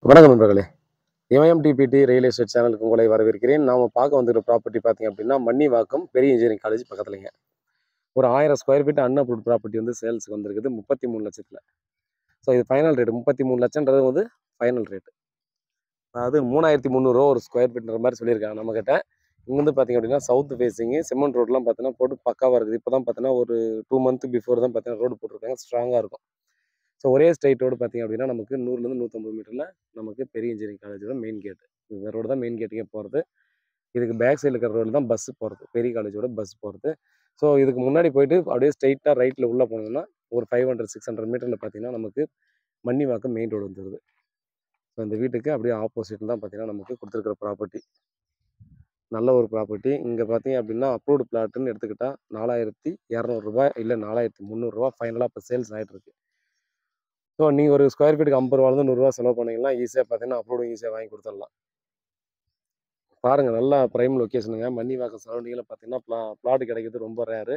வணக்கம் நண்பர்களே. எம்எம்டிபிடி real estate சேனலுக்கு உங்களை வரவேற்கிறேன். நாம பார்க்க வந்துருக்க ப்ராப்பர்ட்டி பார்த்தீங்க அப்படின்னா, மன்னிவாக்கம் பெரிய இன்ஜினியரிங் காலேஜ் பக்கத்துலங்க. ஒரு 1000 ஸ்கொயர் ஃபீட் அன்அப்ரூவ்ட் ப்ராப்பர்ட்டி வந்து சேல்ஸ்க்கு வந்திருக்குது 33,00,000ல. ஸோ இது ஃபைனல் ரேட் 33,00,000ன்றது வந்து ஃபைனல் ரேட். அதாவது ரூ. 3,300 ஒரு ஸ்கொயர் ஃபீட்ன்ற மாதிரி சொல்லியிருக்காங்க நம்மகிட்ட. இங்க வந்து பார்த்தீங்க அப்படின்னா, சவுத் ஃபேஸிங் சிமெண்ட் ரோட்லாம் பார்த்தீங்கன்னா போட்டு பக்காவா இருக்குது. இப்போ தான் பார்த்தீங்கன்னா ஒரு 2 மந்த் பிஃபோர் தான் பார்த்தீங்கன்னா ரோடு போட்டிருக்காங்க. ஸ்ட்ராங்கா இருக்கும். ஸோ ஒரே ஸ்ட்ரெயிட் ரோடு பார்த்தீங்க அப்படின்னா, நமக்கு 100லேருந்து 150 மீட்டர்ல நமக்கு பெரிய இன்ஜினியரிங் காலேஜோட மெயின் கேட். இந்த ரோடு தான் மெயின் கேட்டுக்கே போகிறது. இதுக்கு பேக் சைடில் இருக்கிற ரோடு தான் பஸ் போகிறது, பெரிய காலேஜோட பஸ் போகிறது. ஸோ இதுக்கு முன்னாடி போயிட்டு அப்படியே ஸ்ட்ரெயிட்டாக ரைட்டில் உள்ளே போனோம்னா ஒரு 500 600 மீட்டரில் பார்த்தீங்கன்னா நமக்கு மன்னிவாக்கம் மெயின் ரோடு வந்துடுது. ஸோ இந்த வீட்டுக்கு அப்படியே ஆப்போசிட் தான் பார்த்தீங்கன்னா நமக்கு கொடுத்துருக்குற ப்ராப்பர்ட்டி. நல்ல ஒரு ப்ராப்பர்ட்டி. இங்கே பார்த்தீங்க அப்படின்னா அப்ரூவ்டு பிளாட்டுன்னு எடுத்துக்கிட்டால் ரூ. 4,200 இல்லை ரூ. 4,300 ஃபைனலாக இப்போ சேல்ஸ் ஆகிட்டு இருக்கு. ஸோ நீங்கள் ஒரு ஸ்கொயர் ஃபீட்டுக்கு ரூ. 50 ரூ. 100 செலவு பண்ணிங்கன்னா ஈஸியாக பார்த்தீங்கன்னா அப்ரூவ்டும் ஈஸியாக வாங்கி கொடுத்துடலாம். பாருங்கள், நல்லா ப்ரைம் லொக்கேஷனுங்க. மன்னிவாக்கம் சரௌண்டிங்கில் பார்த்தீங்கன்னா பிளாட் கிடைக்கிறது ரொம்ப ரேரு.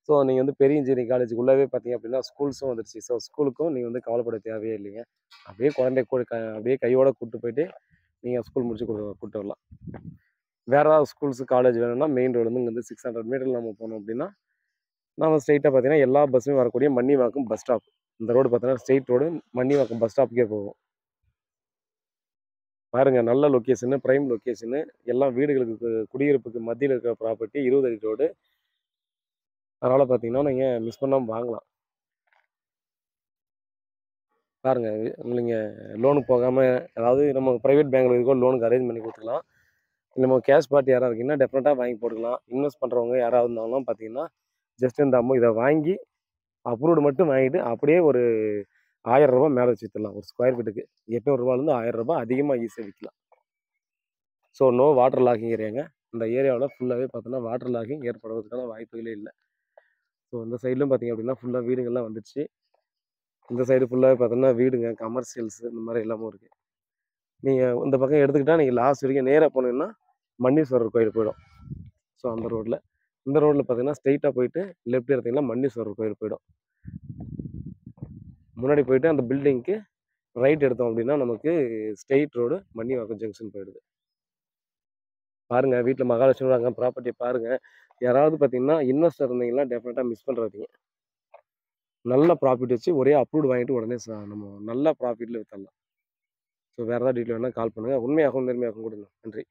ஸோ நீங்கள் வந்து பெரிய இன்ஜினியரிங் காலேஜுக்குள்ளவே பார்த்தீங்க அப்படின்னா ஸ்கூல்ஸும் வந்துருச்சு. ஸோ ஸ்கூலுக்கும் நீங்கள் வந்து கவலைப்பட தேவையே இல்லைங்க. அப்படியே குழந்தைய அப்படியே கையோட கூப்பிட்டு போயிட்டு நீங்கள் ஸ்கூல் முடிச்சு கூப்பிட்டு வரலாம். வேறு ஏதாவது ஸ்கூல்ஸு காலேஜ் வேணும்னா மெயின் ரோடு வந்து இங்கேருந்து 600 மீட்டரில் நம்ம போனோம் அப்படின்னா நம்ம ஸ்ட்ரெயிட்டாக பார்த்தீங்கன்னா எல்லா பஸ்ஸுமே வரக்கூடிய மன்னிவாக்கம் பஸ் ஸ்டாப். இந்த ரோடு பார்த்தீங்கன்னா ஸ்ட்ரெயிட் ரோடு மன்னிவாக்கம் பஸ் ஸ்டாப்புக்கே போகும். பாருங்க, நல்ல லொக்கேஷனு, பிரைம் லொக்கேஷனு, எல்லாம் வீடுகளுக்கு குடியிருப்புக்கு மத்தியில் இருக்கிற ப்ராப்பர்ட்டி, 20 அடி ரோடு. அதனால் பார்த்தீங்கன்னா நீங்கள் மிஸ் பண்ணாமல் வாங்கலாம். பாருங்க, நீங்கள் லோனுக்கு போகாமல் அதாவது நம்ம ப்ரைவேட் பேங்க்கில் இருக்கோ லோனுக்கு அரேஞ்ச் பண்ணி கொடுத்துக்கலாம். நம்ம கேஷ் பார்ட்டி யாராவது இருக்கீங்கன்னா டெஃபினட்டாக வாங்கி போட்டுக்கலாம். இன்வெஸ்ட் பண்ணுறவங்க யாராவது இருந்தாலும் பார்த்தீங்கன்னா ஜஸ்ட் இந்த இதை வாங்கி அப்ரூவ்டு மட்டும் வாங்கிட்டு அப்படியே ஒரு ரூ. 1000 மேலே வச்சு விற்றுலாம். ஒரு ஸ்கொயர் ஃபீட்டுக்கு ரூ. 800லேருந்து ரூ. 1000 அதிகமாக ஈஸியாக விற்கலாம். ஸோ நோ வாட்டர் லாகிங் ஏரியாங்க. இந்த ஏரியாவில் ஃபுல்லாகவே பார்த்தோன்னா வாட்டர் லாகிங் ஏற்படுவதற்கான வாய்ப்புகளே இல்லை. ஸோ இந்த சைட்லும் பார்த்தீங்க அப்படின்னா ஃபுல்லாக வீடுங்கள்லாம் வந்துடுச்சு. இந்த சைடு ஃபுல்லாகவே பார்த்தோன்னா வீடுங்க, கமர்ஷியல்ஸு இந்த மாதிரி எல்லாமும் இருக்குது. நீங்கள் இந்த பக்கம் எடுத்துக்கிட்டால் நீங்கள் லாஸ்ட் வரைக்கும் நேராக போனீங்கன்னா மன்னீஸ்வரர் கோயில் போயிடும். ஸோ அந்த ரோட்டில் இந்த ரோட்டில் பார்த்தீங்கன்னா ஸ்ட்ரெயிட்டாக போயிட்டு லெஃப்ட் எடுத்தீங்கன்னா மன்னீஸ்வரர் கோயில் போயிடும். முன்னாடி போயிட்டு அந்த பில்டிங்க்கு ரைட் எடுத்தோம் அப்படின்னா நமக்கு ஸ்ட்ரெயிட் ரோடு மன்னிவாக்கம் ஜங்ஷன் போயிடுது. பாருங்கள், வீட்டில் மகாலட்சுமி வாங்க ப்ராப்பர்ட்டியை பாருங்கள். யாராவது பார்த்தீங்கன்னா இன்வெஸ்டர் இருந்தீங்கன்னா டெஃபினட்டாக மிஸ் பண்ணுறாதீங்க. நல்ல ப்ராஃபிட் வச்சு ஒரே அப்ரூவ்டு வாங்கிட்டு உடனே நம்ம நல்ல ப்ராஃபிட்டில் விற்றலாம். ஸோ வேறு ஏதாவது டீட்டெயில் வேணால் கால் பண்ணுங்கள். உண்மையாகவும் நேர்மையாகவும் கொடுங்க. நன்றி.